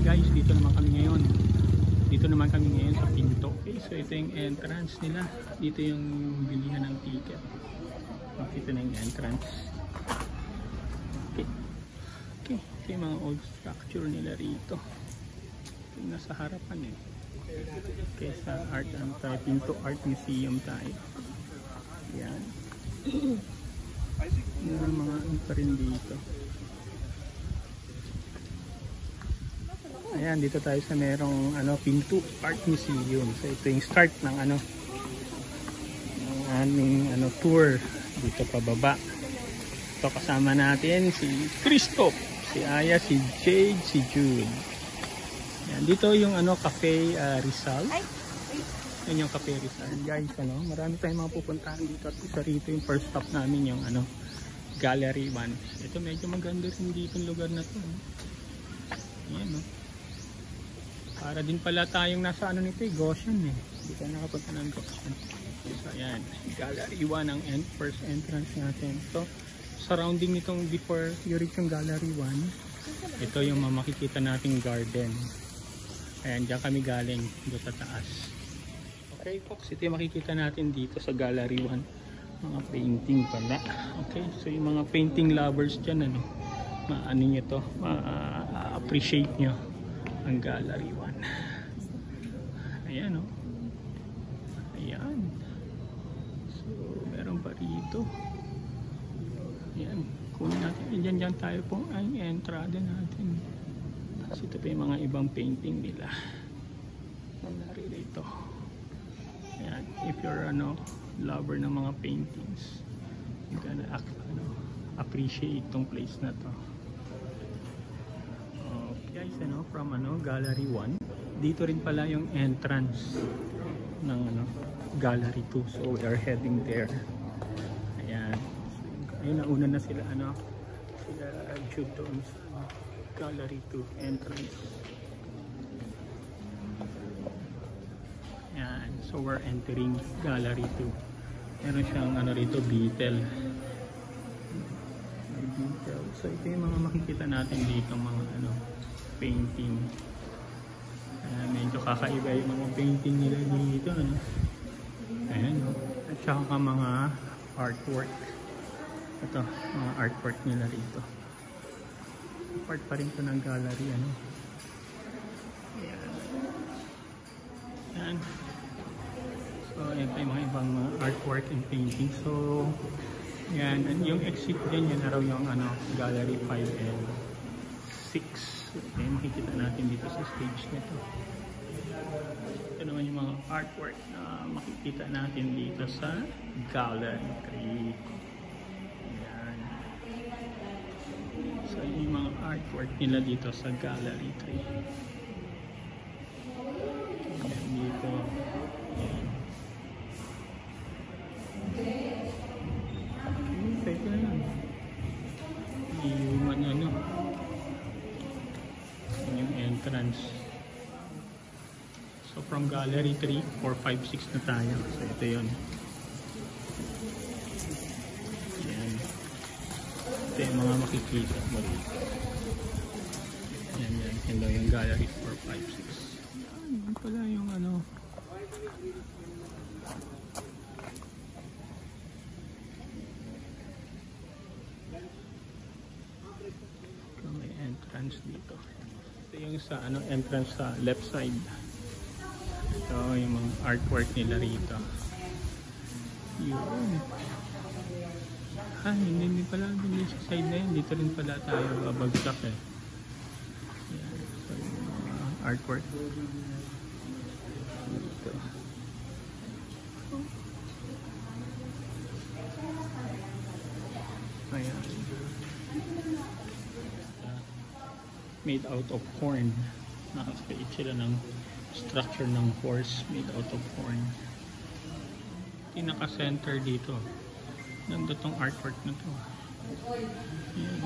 guys, dito naman kami ngayon. Sa pinto. Okay, so ito yung entrance nila. Dito yung bilihan ng ticket. Ito na yung entrance. Okay, ito yung mga old structure nila rito. Ito yung nasa harapan eh. Okay, sa art, Pinto Art Museum tayo. Yan. Yung mga pa rin dito. Ayan, dito tayo sa merong Pinto Art Museum. So ito yung start ng ng aming tour dito pababa. Ito kasama natin si Christoph, si Aya, si Jade, si Jude. Ayan, dito yung Cafe Rizal. Yan yung Cafe Rizal. Guys, marami tayong mga pupuntahan dito at isa rito yung first stop namin yung Gallery 1. Ito medyo maganda rin dito yung lugar na to. Ayan, para din pala tayong nasa nito Goshen eh. Hindi tayo nakapunta ng Goshen. So ayan, Gallery 1 ang first entrance natin. So surrounding nitong before you reach yung Gallery 1, ito yung makikita nating garden. Ayan, dyan kami galing doon sa taas. Okay folks, ito yung makikita natin dito sa Gallery 1. Mga painting pala. Okay, so yung mga painting lovers dyan, maano nyo to, appreciate nyo ang Gallery 1. Ayan ayan, so meron pa rito. Ayan, kunin natin dyan tayo po ang entrada natin. Tapos ito pa yung mga ibang painting nila narito. Ayan, if you're lover ng mga paintings, you're gonna appreciate tong place na to. Guys, from Gallery 1, dito rin pala yung entrance ng Gallery 2. So we are heading there. Ayan. Ayun, nauna na sila sila Jude doon sa Gallery 2 entrance. Ayan. So we're entering Gallery 2. Meron siyang rito, Beetle. So ito yung mga makikita natin dito, mga painting. Medyo kakaiba yung mga painting nila dito, ayan, at saka mga artwork. Ito, mga artwork nila rito. Part pa rin ito ng gallery, ayan. Ayan. So ayan pa yung mga ibang artwork and painting. So yan, yung exit din, yun na raw yung Gallery 5 and 6. Okay, makikita natin dito sa stage nito. Ito naman yung mga artwork na makikita natin dito sa Gallery 3. Ayan. So yung mga artwork nila dito sa Gallery 3. Ayan, dito. Ayan. Pwede na lang. Yung entrance. So from Gallery 3, 4, 5, 6 na tayo. So ito yun. Ayan. Ito yung mga makikita mo dito. Ayan. Ito yung Gallery 4, 5, 6. Ayan pala yung may entrance dito. Ito yung sa entrance sa left side. Ito yung mga artwork nila rito. Yun. Hindi pala din sa side na yun. Dito rin pala tayo babagsak eh. Yan. So yung mga artwork dito. Ayan. Made out of horn. Naka-create sila ng structure ng horse made out of horn. Pinaka-center dito. Nandito tong artwork na to. Ayan.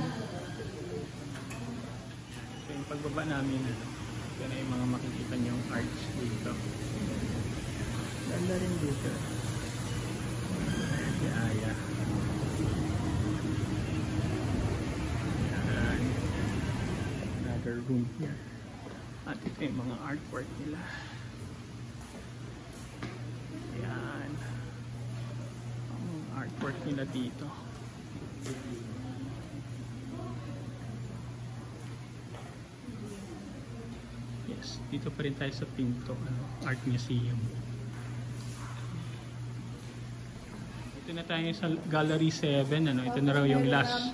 So yung pagbaba namin, ito na yung mga makikita niyong arts dito. Ganda rin dito. Ayan si Aya. Another room here. At ito yung mga artwork nila. Ayan. Ang artwork nila dito. Yes, dito pa rin tayo sa Pinto, Art Museum. Ito na tayo sa Gallery 7, ito na raw yung last.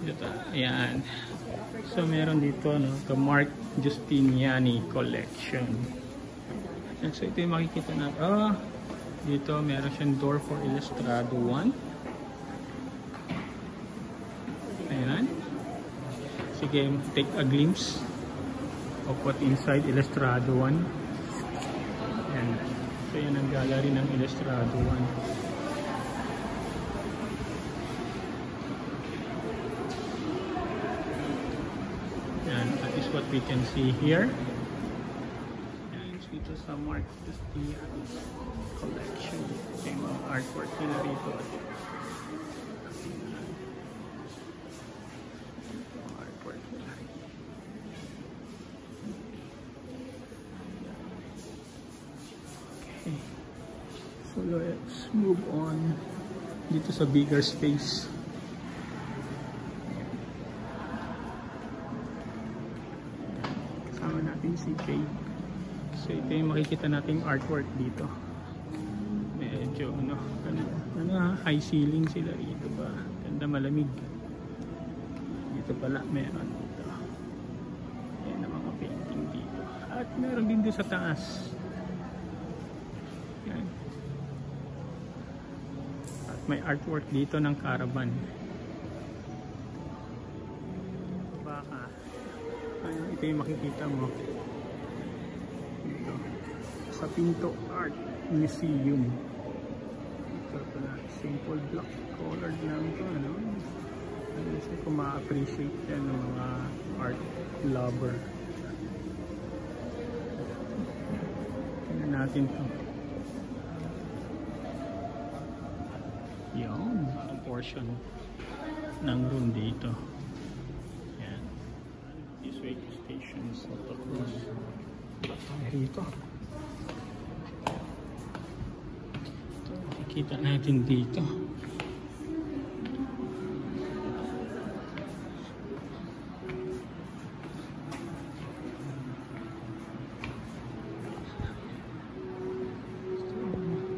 Ito, ayan. So meron dito, the Mark Giustiniani Collection. And so ito yung makikita natin. Dito meron siyang door for Illustrado 1. Ayan. Sige, take a glimpse of what inside Illustrado 1. Ayan. So yan ang gallery ng Illustrado 1. That is what we can see here. And dito sa Mark Giustiniani Collection. Ito yung mga artwork nila rito. Artwork nila. Okay. So let's move on dito sa bigger space. Si Jade. So ito yung makikita nating artwork dito. Medyo high ceiling sila dito ba. Ganda, malamig. Dito pala meron dito. Ayan ang mga painting dito. At meron din doon sa taas. Ayan. At may artwork dito ng caravan. Baka ito yung makikita mo dito sa Pinto Art Museum. Ito pala, simple black colored lang ito, kasi kung ma-appreciate yan ng mga art lover. Tingnan natin ito. Yung portion ng room dito. Stations of the cruise. Rito. Kita natin dito.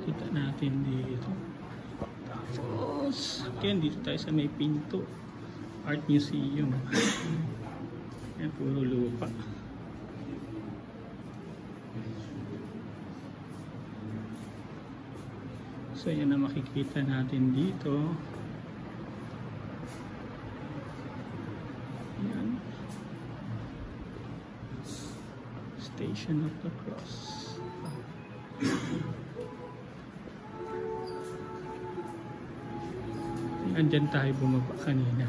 Kita natin dito. Tapos, again, dito tayo sa may Pinto Art Museum. Yan, puro lupa. So yan na makikita natin dito. Yan. Station of the Cross. Andyan tayo bumaba kanina.